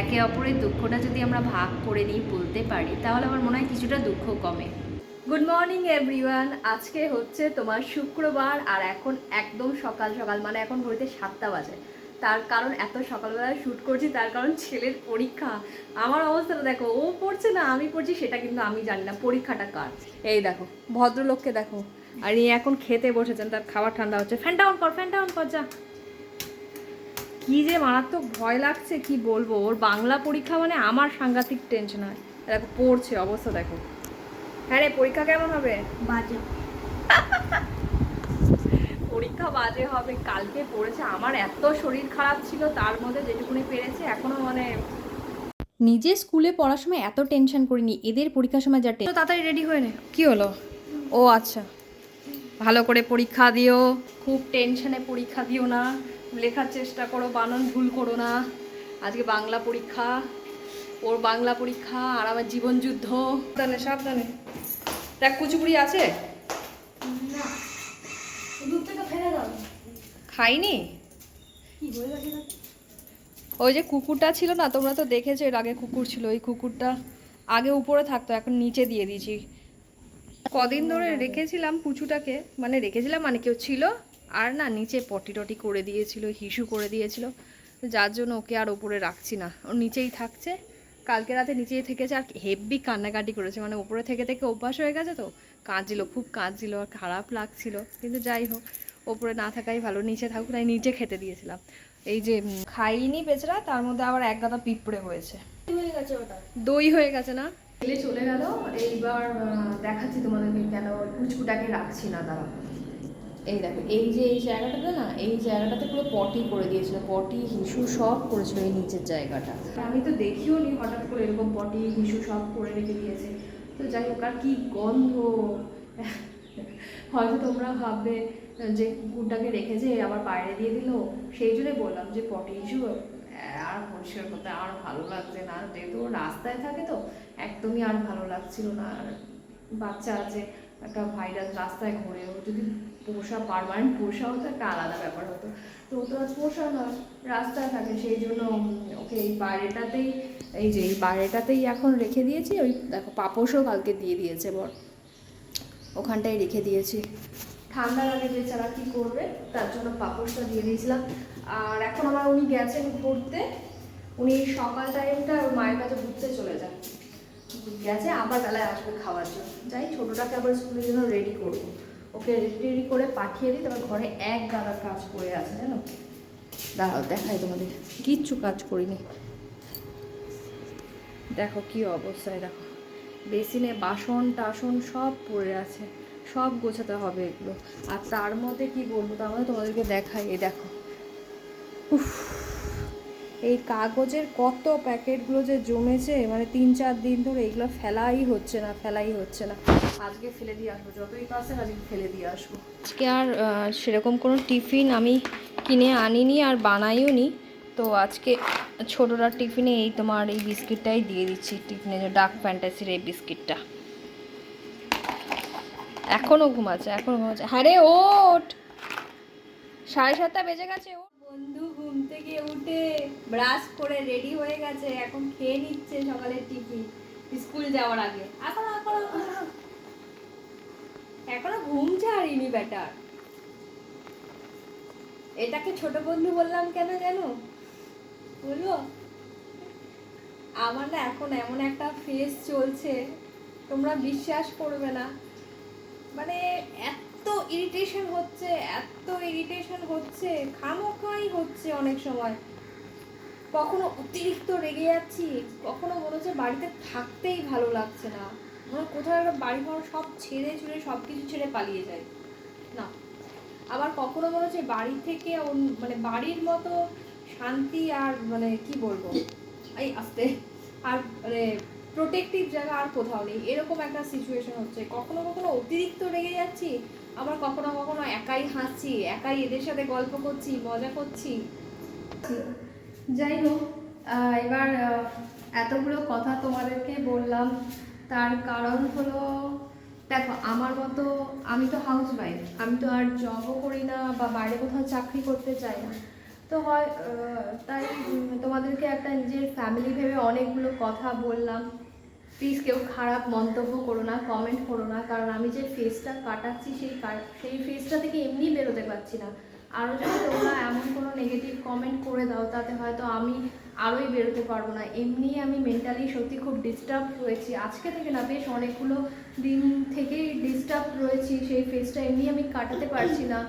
একে অপরের দুঃখটা যদি আমরা ভাগ করে নিই, বলতে পারি, তাহলে আমার মনে হয় কিছুটা দুঃখ কমে। Good morning everyone. আজকে হচ্ছে তোমার শুক্রবার, আর এখন একদম সকাল সকাল, মানে এখন ঘড়িতে 7টা বাজে। তার কারণ এত সকালবেলা শ্যুট করছি, তার কারণ ছেলের পরীক্ষা। আমার অবস্থাটা দেখো, ও পড়ছে না আমি পড়ছি সেটা কিন্তু আমি জানি না পরীক্ষাটা কার। এই দেখো ভদ্রলোককে দেখো, আর ইনি এখন খেতে বসেছেন, তার খাবার ঠান্ডা হচ্ছে। ফ্যানটা অন কর, ফ্যানটা অন কর যা। কি যে মারাত্মক ভয় লাগছে কি বলবো। ওর বাংলা পরীক্ষা মানে আমার সাংঘাতিক টেনশন হয়। দেখো পড়ছে, অবস্থা দেখো। হ্যাঁ রে, পরীক্ষা কেমন হবে? বাজে। পরীক্ষা বাজে হবে। কালকে পড়েছে, আমার এত শরীর খারাপ ছিল, তার মধ্যে যেটুকুনি পেরেছে এখনো মানে নিজে স্কুলে পড়ার সময় এত টেনশন করিনি, এদের পরীক্ষার সময় যা টেনশন। তাড়াতাড়ি রেডি হয়ে নে। কি হলো? ও আচ্ছা, ভালো করে পরীক্ষা দিও, খুব টেনশনে পরীক্ষা দিও না, লেখার চেষ্টা করো, বানান ভুল করো না। আজকে বাংলা পরীক্ষা, ওর বাংলা পরীক্ষা আর আমার জীবন যুদ্ধ। সাবধানে সাবধানে। দেখ কুচুপুরি আছে? না, দুধ থেকে ফেলে দাও। খাইনি। কি হয়ে গেছে? ওই যে কুকুরটা ছিল না, তোমরা তো দেখেছো এর আগে কুকুর ছিল, ওই কুকুরটা আগে উপরে থাকতো, এখন নিচে দিয়ে দিয়েছি। কদিন ধরে রেখেছিলাম পুচুটাকে, মানে রেখেছিলাম মানে কেউ ছিল, আর না নিচে পটি টটি করে দিয়েছিল, হিসু করে দিয়েছিল, যার জন্য ওকে আর ওপরে রাখছি না, ও নিচেই থাকছে। কালকে রাতে নিচেই থেকেছে, আর হেব্বি কান্নাকাটি করেছে, মানে উপরে থেকে থেকে অভ্যাস হয়ে গেছে তো, কাঁদছিল, খুব কাঁদছিল, আর খারাপ লাগছিল, কিন্তু যাই হোক ওপরে না থাকাই ভালো, নিচে থাকুক, তাই নিচে খেতে দিয়েছিলাম। এই যে খাইনি বেচরা, তার মধ্যে আবার এক গাদা পিঁপড়ে হয়েছে। হয়ে গেছে ওটা। দই হয়ে গেছে না? ছেলে চলে গেল। এইবার দেখাচ্ছি তোমাদেরকে কেন কুচকুটাকে রাখছি না। তারা এই দেখো, এই যে এই জায়গাটাতে না, এই জায়গাটাতে পুরো পটি করে দিয়েছিল, পটি হিসু সব করেছিল এই নিচের জায়গাটা। আমি তো দেখিও নি, হঠাৎ করে এরকম পটি হিসু সব করে রেখে দিয়েছে। তো যাই হোক, আর কি গন্ধ। হয়তো তোমরা ভাববে যে কুকুরটাকে রেখেছে আবার বাইরে দিয়ে দিল, সেই জন্যই বললাম যে পটি হিসু আর পরিষ্কার করতে আর ভালো লাগছে না, যেহেতু রাস্তায় থাকে তো একদমই আর ভালো লাগছিল না। আর বাচ্চা আছে, একটা ভাইরাস রাস্তায় ঘুরে, ও যদি পোষা পার্মানেন্ট পোষা হতো একটা আলাদা ব্যাপার হতো, তো ও তো আর পোষা নয়, রাস্তায় থাকে, সেই জন্য ওকে এই বাইরেটাতেই, এই যে এই বাইরেটাতেই এখন রেখে দিয়েছি। ওই দেখো পাপোশও কালকে দিয়ে দিয়েছে বর, ওখানটায় রেখে দিয়েছি। ঠান্ডা লাগে বেচারা, কী করবে, তার জন্য পাপোশটা দিয়ে দিয়েছিলাম। আর এখন আবার উনি গেছেন ঘুরতে, উনি সকাল টাইমটা ওর মায়ের কাছে ঘুরতে চলে যান, গেছে, আবার বেলায় আসবে খাওয়ার জন্য। যাই ছোটোটাকে আবার স্কুলের জন্য রেডি করবো, ওকে রেডি করে পাঠিয়ে দিই। তারপর ঘরে এক গাদা কাজ করে আছে জানো, দাঁড়াও দেখাই তোমাদের, কিচ্ছু কাজ করিনি। দেখো কি অবস্থায়, দেখো বেসিনে বাসন টাসন সব পড়ে আছে, সব গোছাতে হবে এগুলো। আর তার মধ্যে কি বলবো, তার মধ্যে তোমাদেরকে দেখাই, এই দেখো উফ, এই কাগজের কত প্যাকেটগুলো যে জমেছে, মানে 3-4 দিন ধরে এগুলো ফেলাই হচ্ছে না, ফেলাই হচ্ছে না। আজকে ফেলে দিয়ে আসবো, যতই পাশে আজকে ফেলে দিয়ে আসবো। আজকে আর সেরকম কোনো টিফিন আমি কিনে আনিনি আর বানাইও নি, তো আজকে ছোটোটার টিফিনে এই তোমার এই বিস্কিটটাই দিয়ে দিচ্ছি, টিফিনে যে ডার্ক ফ্যান্টাসির এই বিস্কিটটা। এখনও ঘুমাচ্ছে, এখনও ঘুমাচ্ছে। হ্যাঁ রে ওঠ, 7:30 বেজে গেছে। ও বন্ধু ঘুম থেকে উঠে ব্রাশ করে রেডি হয়ে গেছে, এখন খেয়ে নিচ্ছে সকালের টিফিন স্কুল যাওয়ার আগে। এখনো এখনো এখনো ঘুম ছাড়িনি বেটার। এটাকে ছোট বন্ধু বললাম কেন জানো? বলবো, আমার না এখন এমন একটা ফেস চলছে, তোমরা বিশ্বাস করবে না, মানে এত ইরিটেশন হচ্ছে, এত ইরিটেশন হচ্ছে, খামোখাই হচ্ছে অনেক সময়। কখনো অতিরিক্ত রেগে যাচ্ছি, কখনো মনে হচ্ছে বাড়িতে থাকতেই ভালো লাগছে না, মানে কোথাও একটা বাড়ি ঘর সব ছেড়ে ছুড়ে সব কিছু ছেড়ে পালিয়ে যায় না। আবার কখনো মনে হচ্ছে বাড়ি থেকে মানে বাড়ির মতো শান্তি আর মানে কি বলবো, এই আস্তে, আর মানে প্রোটেক্টিভ জায়গা আর কোথাও নেই, এরকম একটা সিচুয়েশন হচ্ছে। কখনো কখনো অতিরিক্ত রেগে যাচ্ছি, আবার কখনো কখনো একাই হাসছি, একাই এদের সাথে গল্প করছি, মজা করছি। যাই হোক, এবার এতগুলো কথা তোমাদেরকে বললাম, তার কারণ হলো দেখো আমার মতো, আমি তো হাউস ওয়াইফ, আমি তো আর জবও করি না বা বাইরে কোথাও চাকরি করতে চাই না। তো হয় তাই তোমাদেরকে একটা নিজের ফ্যামিলি ভেবে অনেকগুলো কথা বললাম। প্লিজ কেউ খারাপ মন্তব্য করো না, কমেন্ট করো না, কারণ আমি যে ফেসটা কাটাচ্ছি সেই ফেসটা থেকে এমনি বেরোতে পারছি না। আরও যদি তোমরা এমন কোনো নেগেটিভ কমেন্ট করে দাও তাতে হয়তো আমি আরোই বেরোতে পারবো না। এমনি আমি মেন্টালি সত্যি খুব ডিস্টার্ব রয়েছি, আজকে থেকে না বেশ অনেকগুলো দিন থেকেই ডিস্টার্ব রয়েছি, সেই ফেসটা এমনি আমি কাটাতে পারছি না।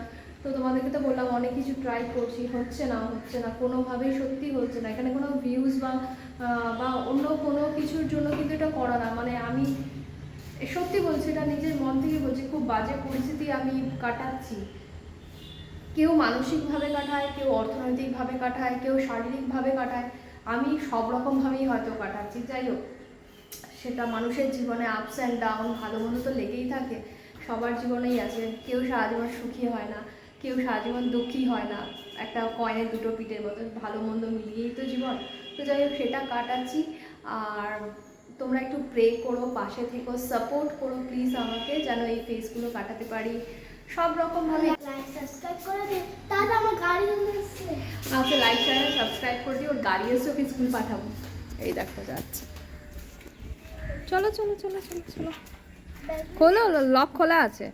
তো তোমাদেরকে তো বললাম অনেক কিছু ট্রাই করছি, হচ্ছে না কোনোভাবেই, সত্যি হচ্ছে না। এখানে কোনো ভিউজ বা অন্য কোনো কিছুর জন্য কিন্তু এটা করা না, মানে আমি সত্যি বলছি, এটা নিজের মন থেকে বলছি, খুব বাজে পরিস্থিতি আমি কাটাচ্ছি। কেউ মানসিকভাবে কাটায়, কেউ অর্থনৈতিকভাবে কাটায়, কেউ শারীরিকভাবে কাটায়, আমি সব রকমভাবেই হয়তো কাটাচ্ছি। যাই হোক, সেটা মানুষের জীবনে আপস অ্যান্ড ডাউন, ভালো মন্দ তো লেগেই থাকে, সবার জীবনেই আছে। কেউ সারা জীবন সুখী হয় না, কেউ সারা জীবন দুঃখী হয় না, একটা কয়েনের দুটো পিঠের মতো, ভালো মন্দ মিলিয়েই তো জীবন। তো যাই হোক, সেটা কাটাচ্ছি। আর তোমরা একটু প্রে করো, পাশে থেকো, সাপোর্ট করো প্লিজ আমাকে, যেন এই ফেসগুলো কাটাতে পারি সব রকমভাবে। লাইক সাবস্ক্রাইব করে দিন, তাহলে আমার গাড়ি এসছে। আচ্ছা, লাইক চ্যানেল সাবস্ক্রাইব করে দিই, ওর গাড়ি এসে ওকে স্কুল পাঠাবো। এই দেখো যাচ্ছে, চলো চলো চলো চলো চলো, খোলো, লক খোলা আছে।